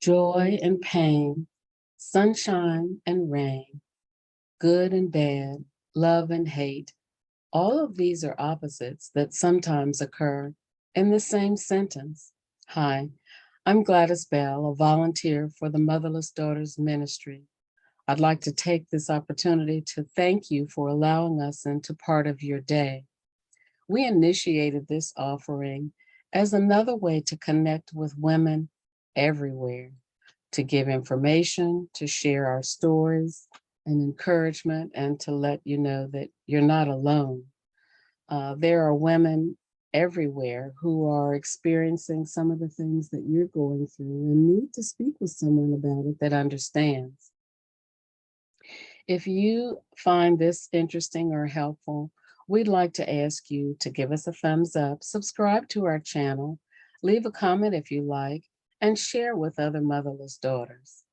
Joy and pain, sunshine and rain, good and bad, love and hate. All of these are opposites that sometimes occur in the same sentence. Hi, I'm Gladys Bell, a volunteer for the Motherless Daughters Ministry. I'd like to take this opportunity to thank you for allowing us into part of your day. We initiated this offering as another way to connect with women everywhere, to give information, to share our stories and encouragement, and to let you know that you're not alone. There are women everywhere who are experiencing some of the things that you're going through and need to speak with someone about it that understands. If you find this interesting or helpful, we'd like to ask you to give us a thumbs up, subscribe to our channel, leave a comment if you like, and share with other motherless daughters.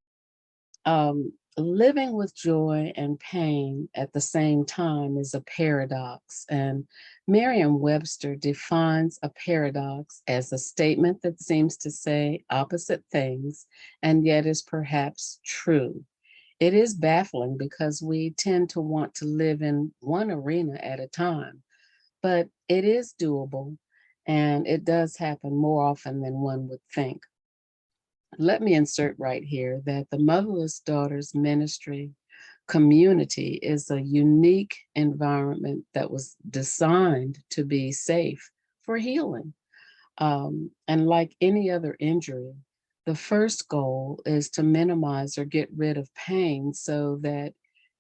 Living with joy and pain at the same time is a paradox, and Merriam-Webster defines a paradox as a statement that seems to say opposite things and yet is perhaps true. It is baffling because we tend to want to live in one arena at a time, but it is doable and it does happen more often than one would think. Let me insert right here that the Motherless Daughters Ministry community is a unique environment that was designed to be safe for healing. And like any other injury, the first goal is to minimize or get rid of pain so that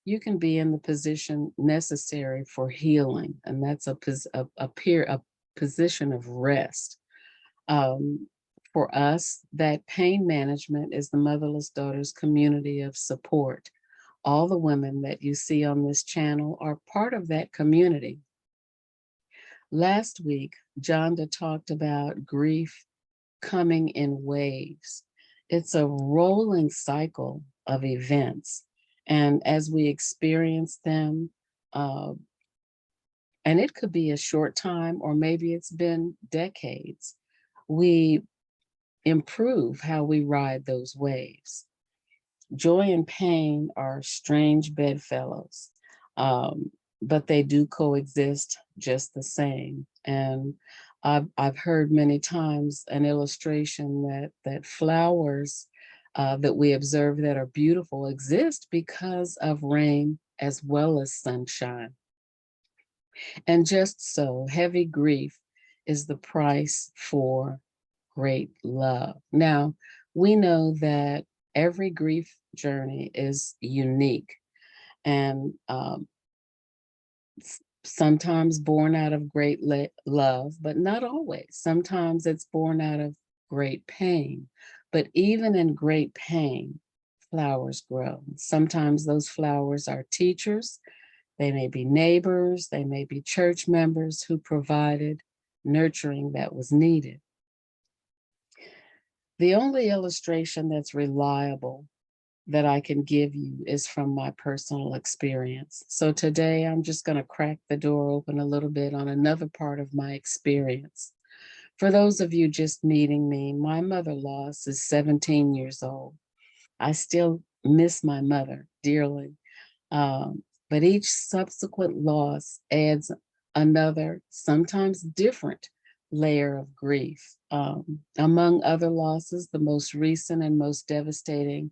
you can be in the position necessary for healing. And that's a position of rest. Um, for us, that pain management is the Motherless Daughters community of support. All the women that you see on this channel are part of that community. Last week, Jonda talked about grief coming in waves. It's a rolling cycle of events. And as we experience them, uh, and it could be a short time or maybe it's been decades, we improve how we ride those waves. Joy and pain are strange bedfellows, but they do coexist just the same. And I've heard many times an illustration that flowers that we observe that are beautiful exist because of rain as well as sunshine. And just so, heavy grief is the price for great love. Now, we know that every grief journey is unique and sometimes born out of great love, but not always. Sometimes it's born out of great pain. But even in great pain, flowers grow. Sometimes those flowers are teachers, they may be neighbors, they may be church members who provided nurturing that was needed. The only illustration that's reliable that I can give you is from my personal experience. So today I'm just going to crack the door open a little bit on another part of my experience. For those of you just meeting me, my mother loss is 17 years old. I still miss my mother dearly, but each subsequent loss adds another, sometimes different layer of grief. Among other losses, the most recent and most devastating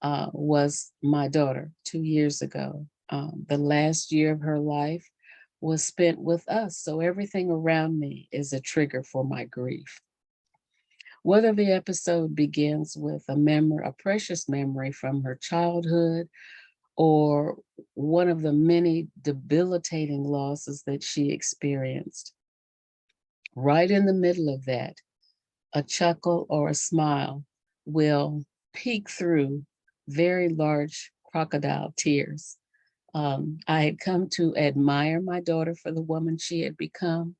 was my daughter 2 years ago. The last year of her life was spent with us, so everything around me is a trigger for my grief. Whether the episode begins with a precious memory from her childhood, or one of the many debilitating losses that she experienced, right in the middle of that, a chuckle or a smile will peek through very large crocodile tears. I had come to admire my daughter for the woman she had become,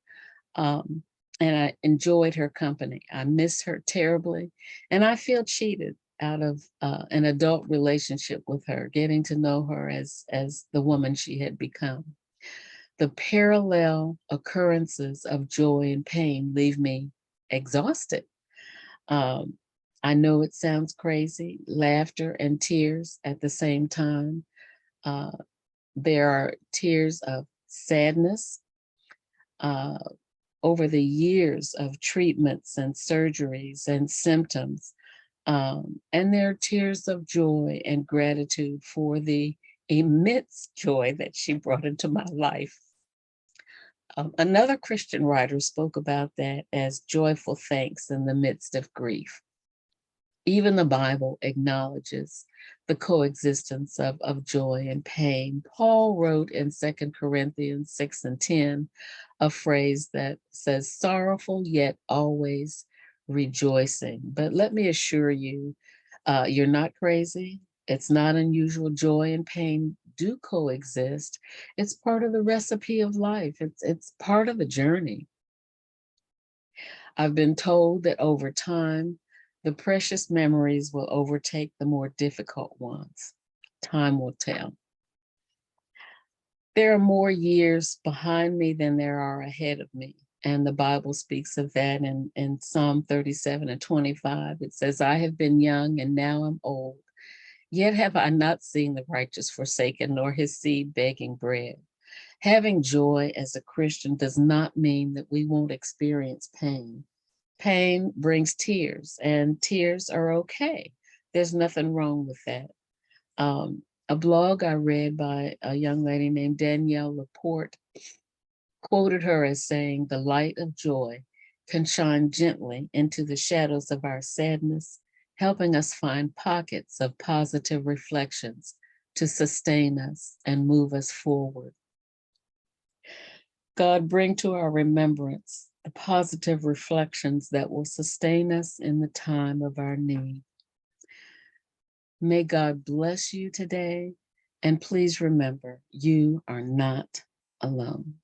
um, and I enjoyed her company. I miss her terribly, and I feel cheated out of an adult relationship with her, getting to know her as the woman she had become. The parallel occurrences of joy and pain leave me exhausted. Um, I know it sounds crazy, laughter and tears at the same time. Uh, there are tears of sadness uh, over the years of treatments and surgeries and symptoms. And there are tears of joy and gratitude for the immense joy that she brought into my life. Another Christian writer spoke about that as joyful thanks in the midst of grief. Even the Bible acknowledges the coexistence of joy and pain. Paul wrote in 2 Corinthians 6 and 10 a phrase that says, sorrowful yet always rejoicing. But let me assure you, you're not crazy. It's not unusual. Joy and pain do coexist. It's part of the recipe of life. It's part of the journey. I've been told that over time, the precious memories will overtake the more difficult ones. Time will tell. There are more years behind me than there are ahead of me. And the Bible speaks of that in Psalm 37 and 25. It says, I have been young and now I'm old. Yet have I not seen the righteous forsaken, nor his seed begging bread. Having joy as a Christian does not mean that we won't experience pain. Pain brings tears, and tears are okay. There's nothing wrong with that. A blog I read by a young lady named Danielle Laporte quoted her as saying, the light of joy can shine gently into the shadows of our sadness, helping us find pockets of positive reflections to sustain us and move us forward. God, bring to our remembrance the positive reflections that will sustain us in the time of our need. May God bless you today, and please remember, you are not alone.